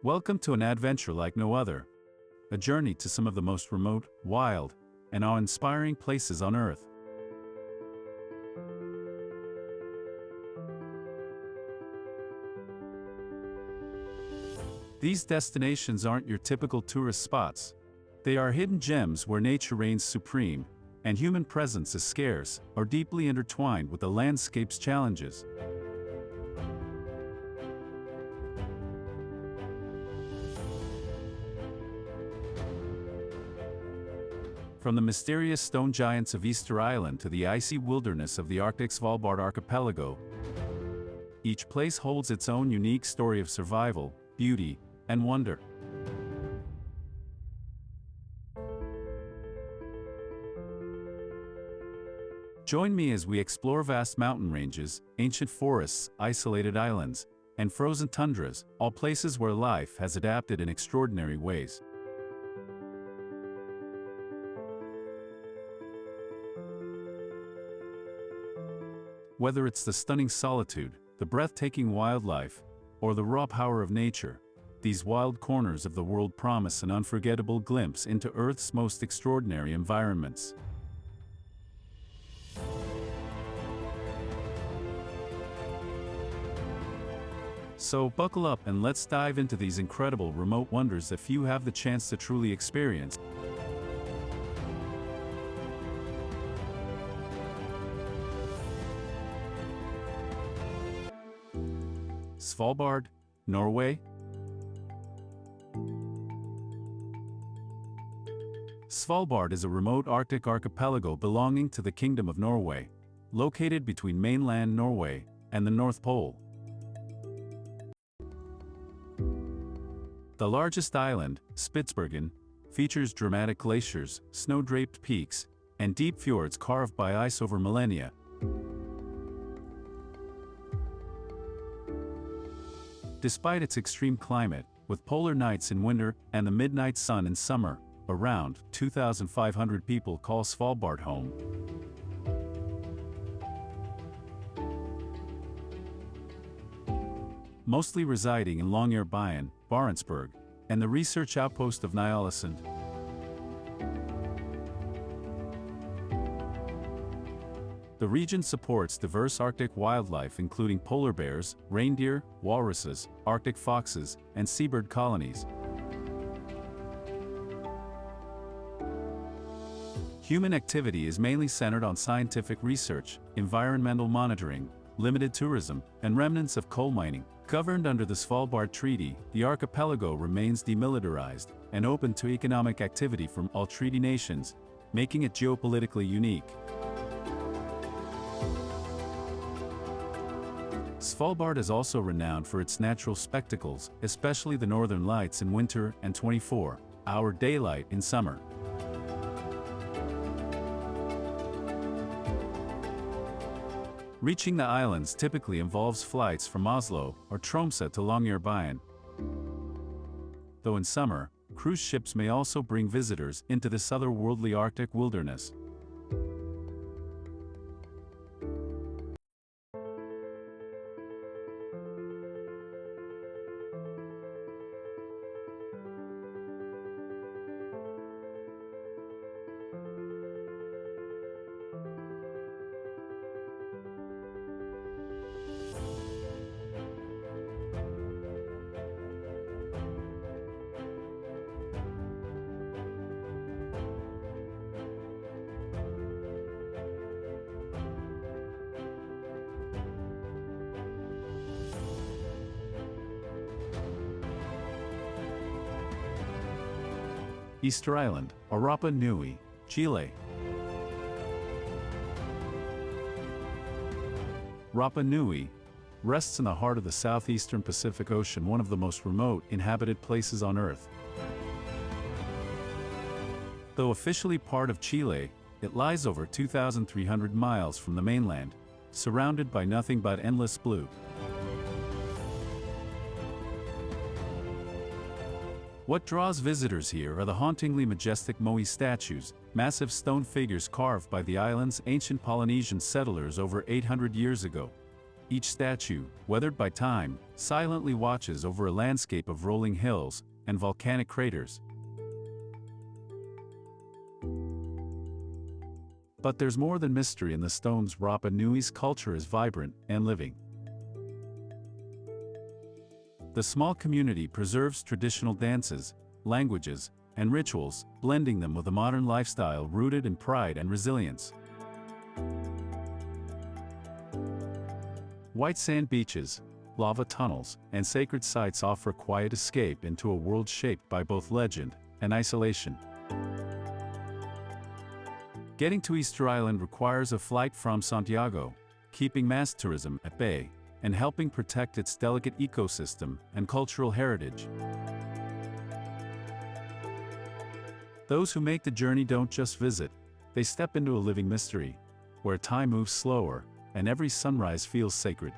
Welcome to an adventure like no other. A journey to some of the most remote, wild, and awe-inspiring places on Earth. These destinations aren't your typical tourist spots. They are hidden gems where nature reigns supreme, and human presence is scarce or deeply intertwined with the landscape's challenges. From the mysterious stone giants of Easter Island to the icy wilderness of the Arctic Svalbard archipelago, each place holds its own unique story of survival, beauty, and wonder. Join me as we explore vast mountain ranges, ancient forests, isolated islands, and frozen tundras, all places where life has adapted in extraordinary ways. Whether it's the stunning solitude, the breathtaking wildlife, or the raw power of nature, these wild corners of the world promise an unforgettable glimpse into Earth's most extraordinary environments. So buckle up and let's dive into these incredible remote wonders that few have the chance to truly experience. Svalbard, Norway. Svalbard is a remote Arctic archipelago belonging to the Kingdom of Norway, located between mainland Norway and the North Pole. The largest island, Spitsbergen, features dramatic glaciers, snow-draped peaks, and deep fjords carved by ice over millennia. Despite its extreme climate, with polar nights in winter and the midnight sun in summer, around 2,500 people call Svalbard home. Mostly residing in Longyearbyen, Barentsburg, and the research outpost of Ny-Ålesund. The region supports diverse Arctic wildlife including polar bears, reindeer, walruses, Arctic foxes, and seabird colonies. Human activity is mainly centered on scientific research, environmental monitoring, limited tourism, and remnants of coal mining. Governed under the Svalbard Treaty, the archipelago remains demilitarized and open to economic activity from all treaty nations, making it geopolitically unique. Svalbard is also renowned for its natural spectacles, especially the northern lights in winter and 24-hour daylight in summer. Reaching the islands typically involves flights from Oslo or Tromsø to Longyearbyen. Though in summer, cruise ships may also bring visitors into this otherworldly Arctic wilderness. Easter Island, or Rapa Nui, Chile. Rapa Nui rests in the heart of the southeastern Pacific Ocean, one of the most remote inhabited places on Earth. Though officially part of Chile, it lies over 2,300 miles from the mainland, surrounded by nothing but endless blue. What draws visitors here are the hauntingly majestic moai statues, massive stone figures carved by the island's ancient Polynesian settlers over 800 years ago. Each statue, weathered by time, silently watches over a landscape of rolling hills and volcanic craters. But there's more than mystery in the stones. Rapa Nui's culture is vibrant and living. The small community preserves traditional dances, languages, and rituals, blending them with a modern lifestyle rooted in pride and resilience. White sand beaches, lava tunnels, and sacred sites offer a quiet escape into a world shaped by both legend and isolation. Getting to Easter Island requires a flight from Santiago, keeping mass tourism at bay and helping protect its delicate ecosystem and cultural heritage. Those who make the journey don't just visit, they step into a living mystery, where time moves slower and every sunrise feels sacred.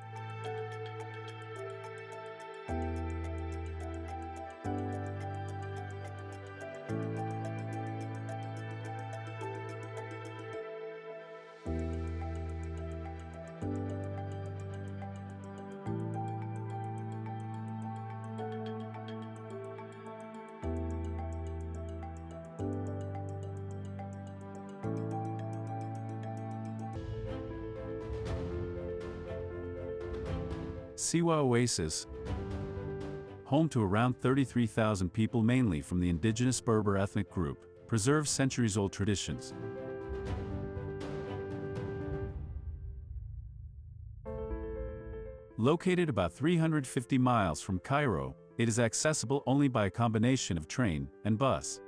Siwa Oasis, home to around 33,000 people mainly from the indigenous Berber ethnic group, preserves centuries-old traditions. Located about 350 miles from Cairo, it is accessible only by a combination of train and bus.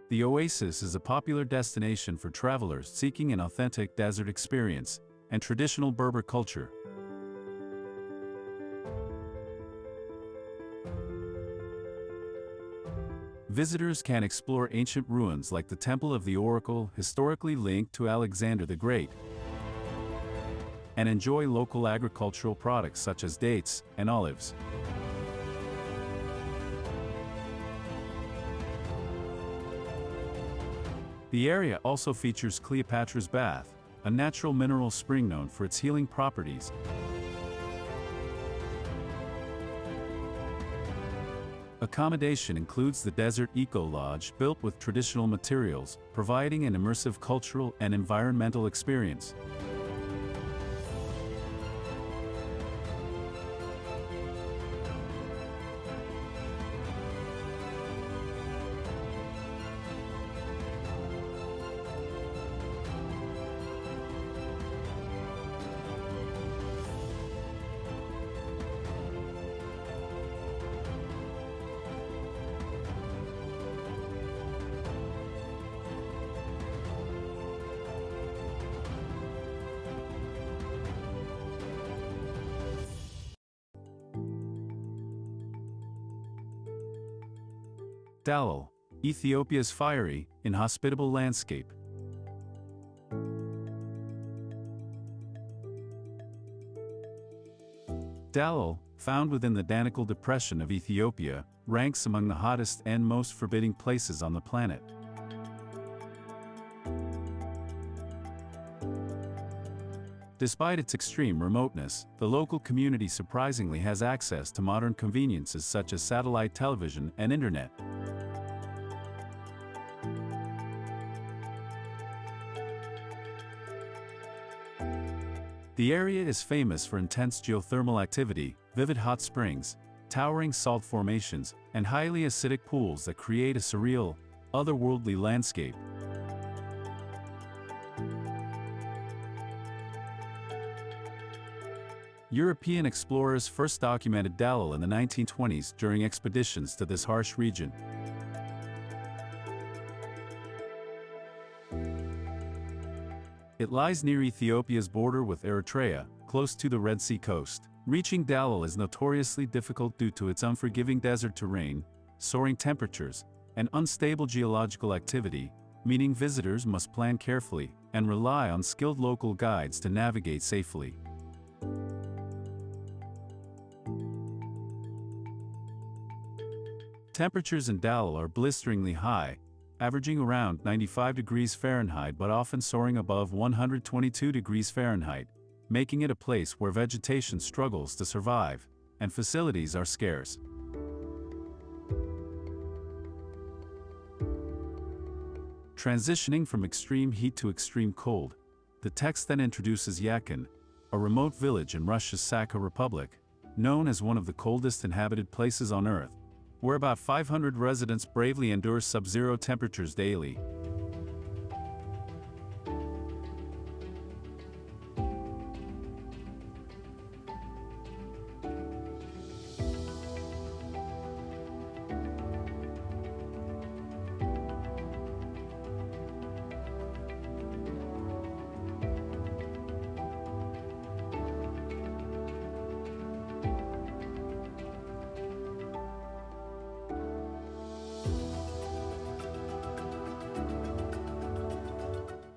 The Oasis is a popular destination for travelers seeking an authentic desert experience and traditional Berber culture. Visitors can explore ancient ruins like the Temple of the Oracle, historically linked to Alexander the Great, and enjoy local agricultural products such as dates and olives. The area also features Cleopatra's Bath, a natural mineral spring known for its healing properties. Accommodation includes the Desert Eco Lodge, built with traditional materials, providing an immersive cultural and environmental experience. Dalol, Ethiopia's fiery, inhospitable landscape. Dalol, found within the Danakil Depression of Ethiopia, ranks among the hottest and most forbidding places on the planet. Despite its extreme remoteness, the local community surprisingly has access to modern conveniences such as satellite television and internet. The area is famous for intense geothermal activity, vivid hot springs, towering salt formations, and highly acidic pools that create a surreal, otherworldly landscape. European explorers first documented Dalol in the 1920s during expeditions to this harsh region. It lies near Ethiopia's border with Eritrea, close to the Red Sea coast. Reaching Dalol is notoriously difficult due to its unforgiving desert terrain, soaring temperatures, and unstable geological activity, meaning visitors must plan carefully and rely on skilled local guides to navigate safely. Temperatures in Dalol are blisteringly high, averaging around 95 degrees Fahrenheit but often soaring above 122 degrees Fahrenheit, making it a place where vegetation struggles to survive, and facilities are scarce. Transitioning from extreme heat to extreme cold, the text then introduces Yakin, a remote village in Russia's Sakha Republic, known as one of the coldest inhabited places on Earth, where about 500 residents bravely endure sub-zero temperatures daily.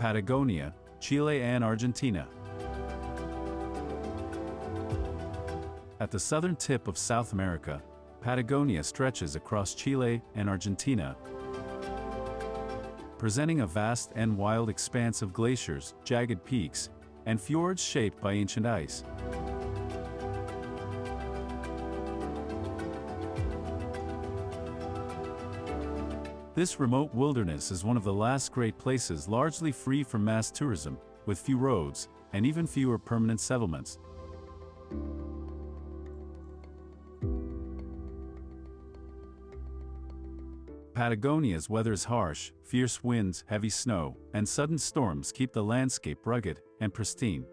Patagonia, Chile and Argentina. At the southern tip of South America, Patagonia stretches across Chile and Argentina, presenting a vast and wild expanse of glaciers, jagged peaks, and fjords shaped by ancient ice. This remote wilderness is one of the last great places largely free from mass tourism, with few roads, and even fewer permanent settlements. Patagonia's weather is harsh. Fierce winds, heavy snow, and sudden storms keep the landscape rugged and pristine.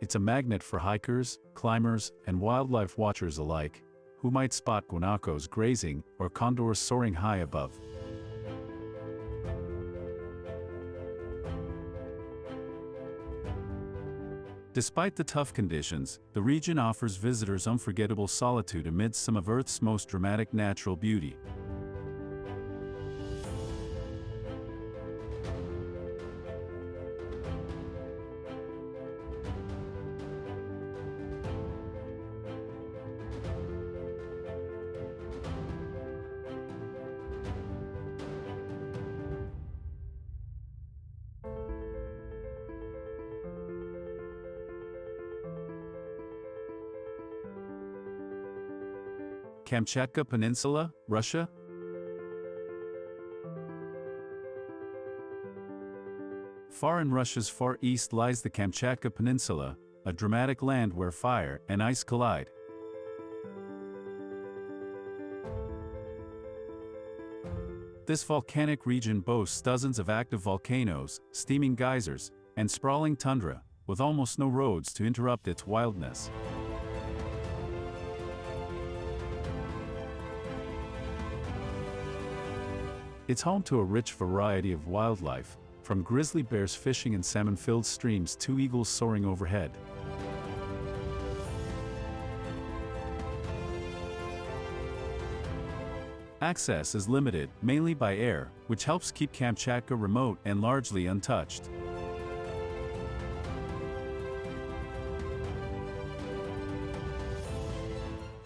It's a magnet for hikers, climbers, and wildlife watchers alike, who might spot guanacos grazing or condors soaring high above. Despite the tough conditions, the region offers visitors unforgettable solitude amidst some of Earth's most dramatic natural beauty. Kamchatka Peninsula, Russia. Far in Russia's far east lies the Kamchatka Peninsula, a dramatic land where fire and ice collide. This volcanic region boasts dozens of active volcanoes, steaming geysers, and sprawling tundra, with almost no roads to interrupt its wildness. It's home to a rich variety of wildlife, from grizzly bears fishing in salmon-filled streams to eagles soaring overhead. Access is limited, mainly by air, which helps keep Kamchatka remote and largely untouched.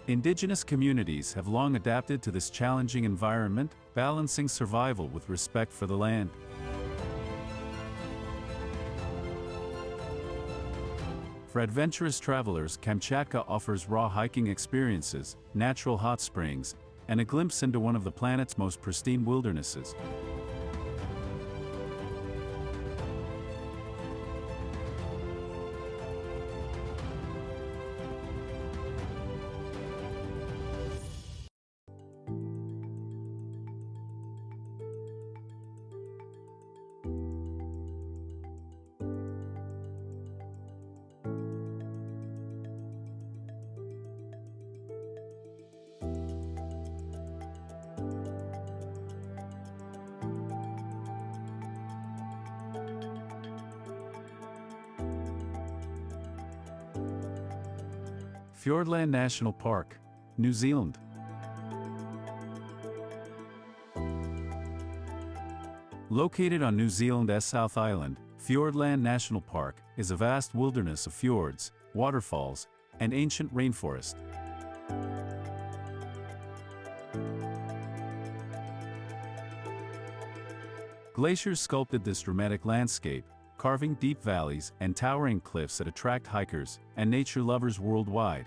Indigenous communities have long adapted to this challenging environment, balancing survival with respect for the land. For adventurous travelers, Kamchatka offers raw hiking experiences, natural hot springs, and a glimpse into one of the planet's most pristine wildernesses. Fiordland National Park, New Zealand. Located on New Zealand's South Island, Fiordland National Park is a vast wilderness of fjords, waterfalls, and ancient rainforest. Glaciers sculpted this dramatic landscape, carving deep valleys and towering cliffs that attract hikers and nature lovers worldwide.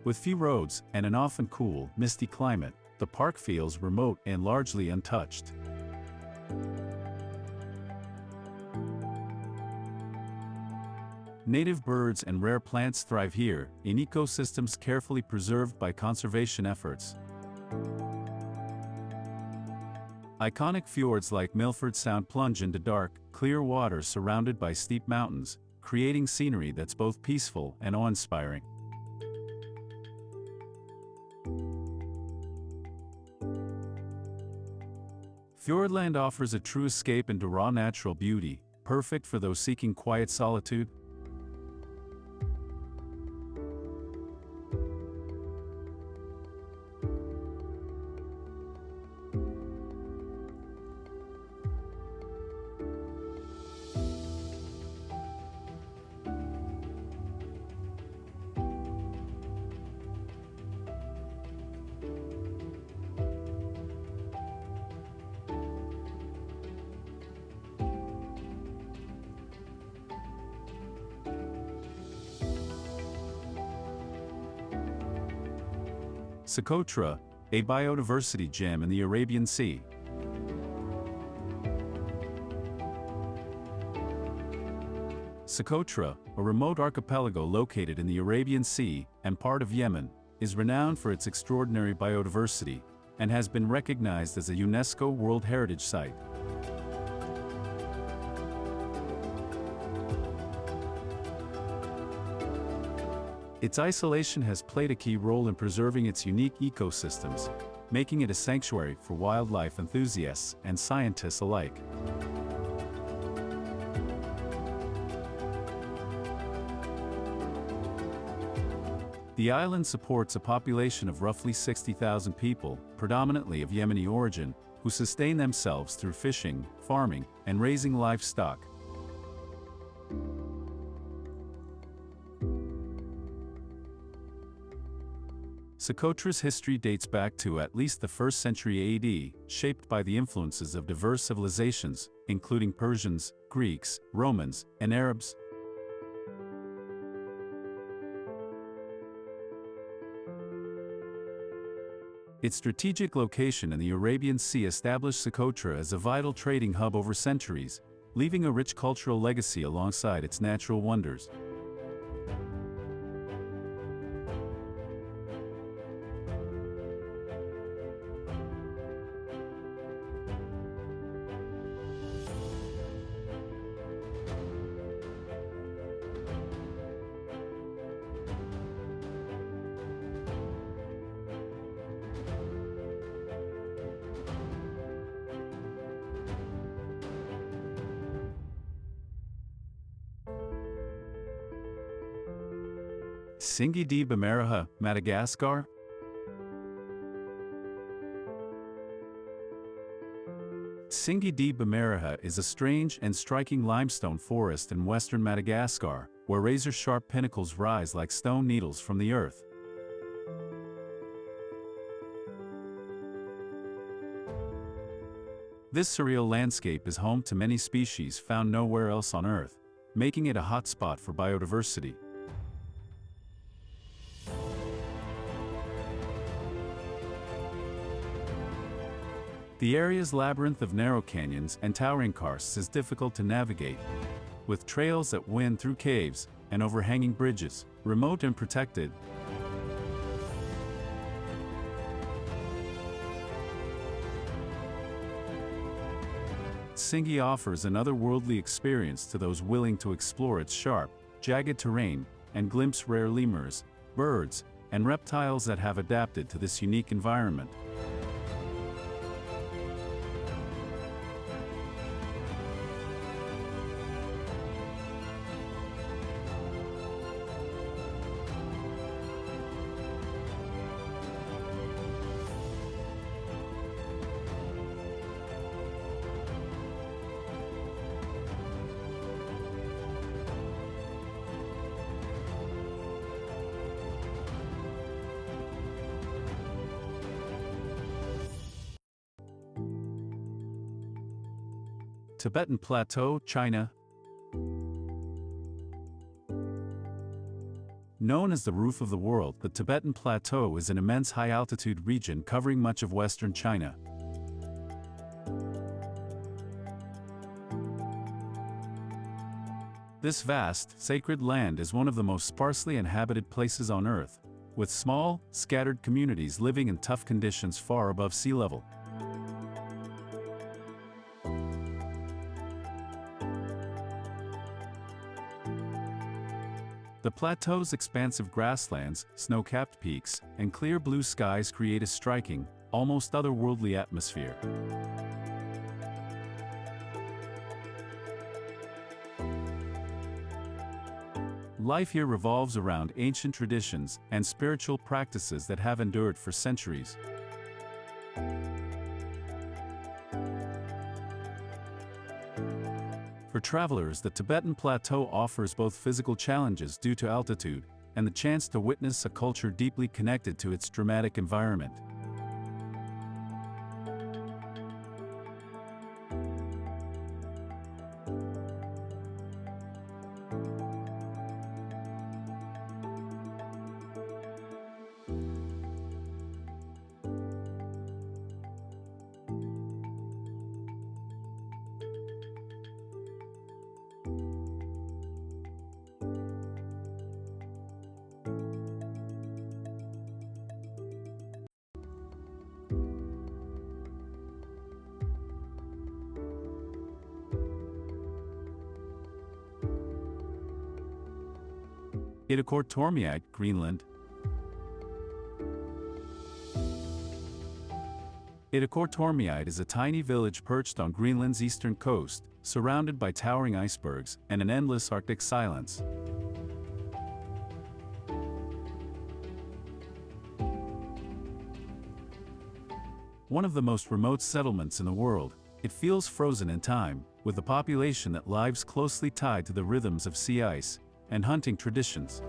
With few roads and an often cool, misty climate, the park feels remote and largely untouched. Native birds and rare plants thrive here, in ecosystems carefully preserved by conservation efforts. Iconic fjords like Milford Sound plunge into dark, clear water surrounded by steep mountains, creating scenery that's both peaceful and awe-inspiring. Fiordland offers a true escape into raw natural beauty, perfect for those seeking quiet solitude. Socotra, a biodiversity gem in the Arabian Sea. Socotra, a remote archipelago located in the Arabian Sea and part of Yemen, is renowned for its extraordinary biodiversity and has been recognized as a UNESCO World Heritage Site. Its isolation has played a key role in preserving its unique ecosystems, making it a sanctuary for wildlife enthusiasts and scientists alike. The island supports a population of roughly 60,000 people, predominantly of Yemeni origin, who sustain themselves through fishing, farming, and raising livestock. Socotra's history dates back to at least the 1st century AD, shaped by the influences of diverse civilizations, including Persians, Greeks, Romans, and Arabs. Its strategic location in the Arabian Sea established Socotra as a vital trading hub over centuries, leaving a rich cultural legacy alongside its natural wonders. Tsingy de Bemaraha, Madagascar. Tsingy de Bemaraha is a strange and striking limestone forest in western Madagascar, where razor-sharp pinnacles rise like stone needles from the earth. This surreal landscape is home to many species found nowhere else on Earth, making it a hotspot for biodiversity. The area's labyrinth of narrow canyons and towering karsts is difficult to navigate, with trails that wind through caves and overhanging bridges, remote and protected. Tsingy offers an otherworldly experience to those willing to explore its sharp, jagged terrain and glimpse rare lemurs, birds, and reptiles that have adapted to this unique environment. Tibetan Plateau, China. Known as the roof of the world, the Tibetan Plateau is an immense high-altitude region covering much of western China. This vast, sacred land is one of the most sparsely inhabited places on Earth, with small, scattered communities living in tough conditions far above sea level. The plateau's expansive grasslands, snow-capped peaks, and clear blue skies create a striking, almost otherworldly atmosphere. Life here revolves around ancient traditions and spiritual practices that have endured for centuries. For travelers, the Tibetan Plateau offers both physical challenges due to altitude and the chance to witness a culture deeply connected to its dramatic environment. Ittoqqortoormiit, Greenland. Ittoqqortoormiit is a tiny village perched on Greenland's eastern coast, surrounded by towering icebergs and an endless Arctic silence. One of the most remote settlements in the world, it feels frozen in time, with a population that lives closely tied to the rhythms of sea ice and hunting traditions.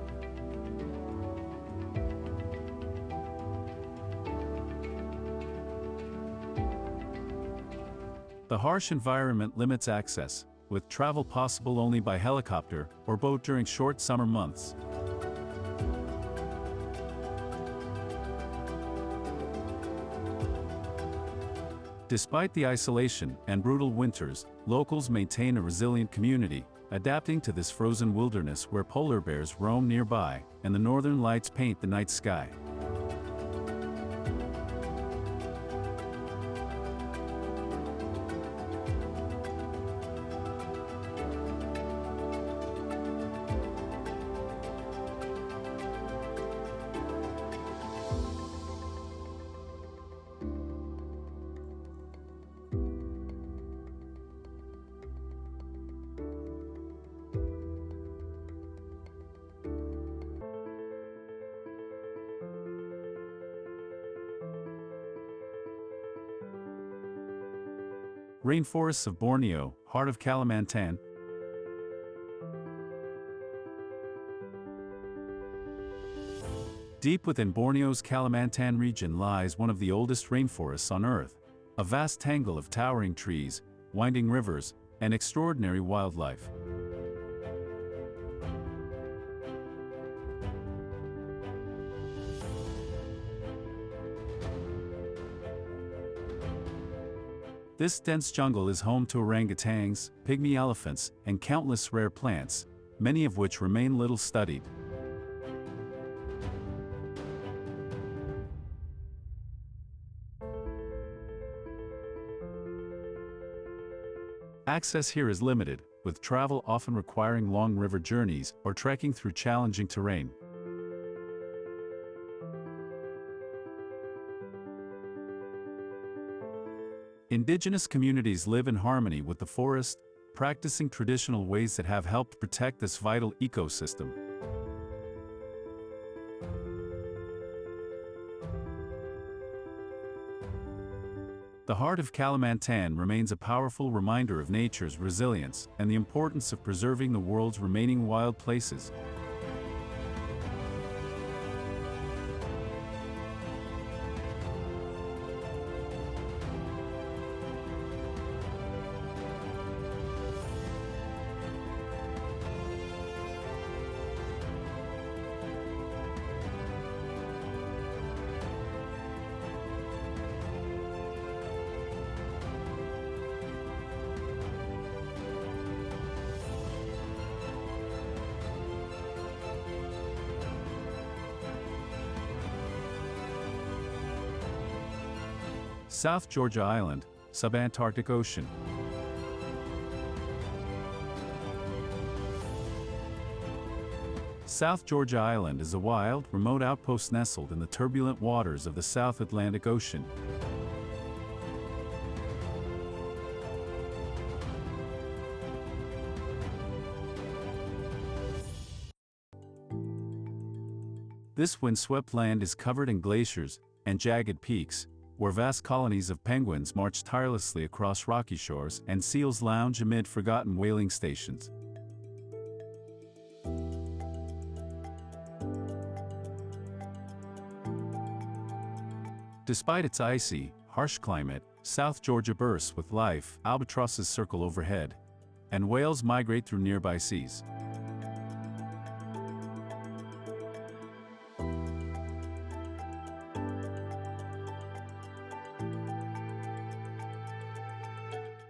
The harsh environment limits access, with travel possible only by helicopter or boat during short summer months. Despite the isolation and brutal winters, locals maintain a resilient community, adapting to this frozen wilderness where polar bears roam nearby and the northern lights paint the night sky. Rainforests of Borneo, heart of Kalimantan. Deep within Borneo's Kalimantan region lies one of the oldest rainforests on Earth, a vast tangle of towering trees, winding rivers, and extraordinary wildlife. This dense jungle is home to orangutans, pygmy elephants, and countless rare plants, many of which remain little studied. Access here is limited, with travel often requiring long river journeys or trekking through challenging terrain. Indigenous communities live in harmony with the forest, practicing traditional ways that have helped protect this vital ecosystem. The heart of Kalimantan remains a powerful reminder of nature's resilience and the importance of preserving the world's remaining wild places. South Georgia Island, Subantarctic Ocean. South Georgia Island is a wild, remote outpost nestled in the turbulent waters of the South Atlantic Ocean. This windswept land is covered in glaciers and jagged peaks, where vast colonies of penguins march tirelessly across rocky shores and seals lounge amid forgotten whaling stations. Despite its icy, harsh climate, South Georgia bursts with life. Albatrosses circle overhead, and whales migrate through nearby seas.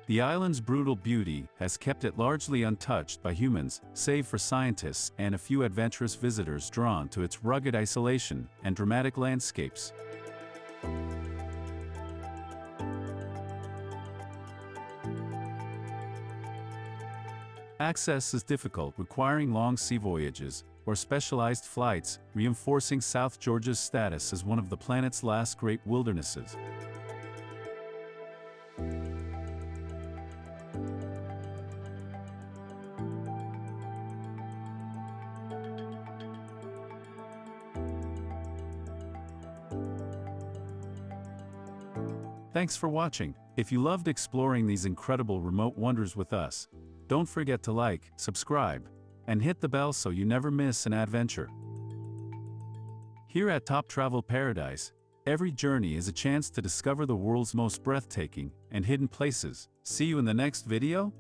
The island's brutal beauty has kept it largely untouched by humans, save for scientists and a few adventurous visitors drawn to its rugged isolation and dramatic landscapes. Access is difficult, requiring long sea voyages or specialized flights, reinforcing South Georgia's status as one of the planet's last great wildernesses. Thanks for watching. If you loved exploring these incredible remote wonders with us, don't forget to like, subscribe, and hit the bell so you never miss an adventure. Here at Top Travel Paradise, every journey is a chance to discover the world's most breathtaking and hidden places. See you in the next video.